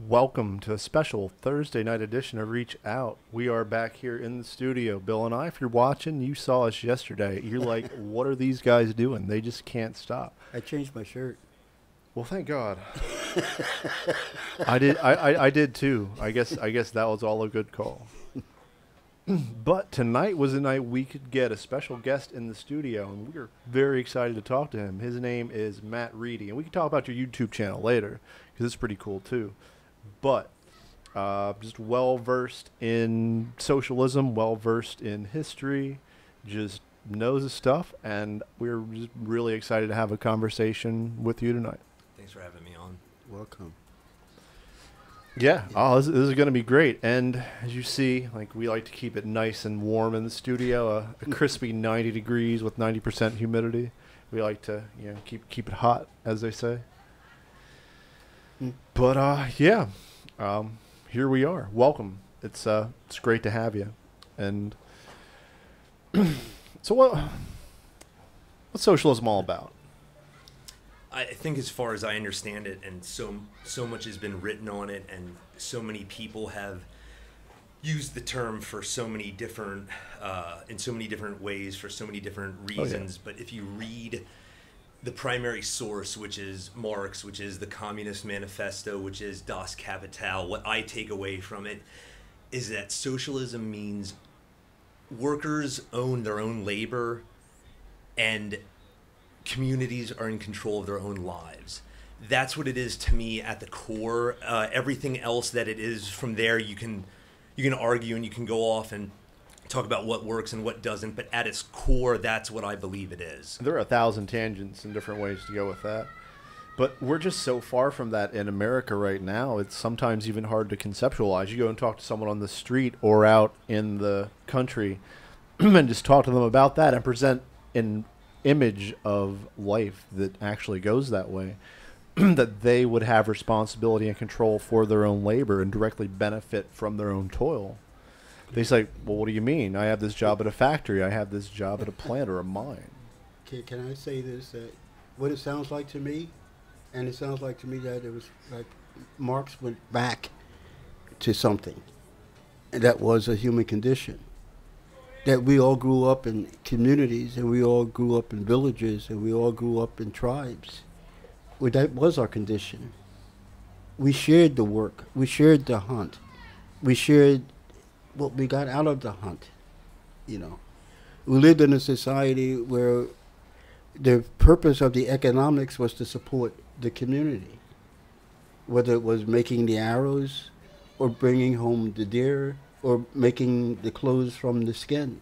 Welcome to a special Thursday night edition of Reach Out. We are back here in the studio. Bill and I, if you're watching, you saw us yesterday. You're like, what are these guys doing? They just can't stop. I changed my shirt. Well, thank God. I did too. I guess that was all a good call. But tonight was the night we could get a special guest in the studio, and we're very excited to talk to him. His name is Matt Reedy, and we can talk about your YouTube channel later because it's pretty cool too. But just well-versed in socialism, well-versed in history, just knows his stuff, and we're just really excited to have a conversation with you tonight. Thanks for having me on. Welcome. Yeah, this is going to be great. And as you see, like we like to keep it nice and warm in the studio, a crispy 90 degrees with 90% humidity. We like to, keep it hot, as they say. But here we are. Welcome. It's great to have you. And so what's socialism all about? I think as far as I understand it, and so much has been written on it, and so many people have used the term for so many different in so many different ways for so many different reasons. But if you read the primary source, which is Marx, which is the Communist Manifesto, which is Das Kapital, what I take away from it is that socialism means workers own their own labor and communities are in control of their own lives. That's what it is to me at the core. Everything else that it is from there, you can argue and you can go off and talk about what works and what doesn't, but at its core, that's what I believe it is. There are 1,000 tangents and different ways to go with that. But we're just so far from that in America right now, it's sometimes even hard to conceptualize. You go and talk to someone on the street or out in the country and just talk to them about that and present an image of life that actually goes that way, that they would have responsibility and control for their own labor and directly benefit from their own toil. They say, well, what do you mean? I have this job at a factory. I have this job at a plant or a mine. Can I say this? What it sounds like to me, and it sounds like to me that it was like Marx went back to something, and that was a human condition. That we all grew up in communities, and we all grew up in villages, and we all grew up in tribes. Well, that was our condition. We shared the work. We shared the hunt. We shared what we got out of the hunt. We lived in a society where the purpose of the economics was to support the community, whether it was making the arrows or bringing home the deer or making the clothes from the skin.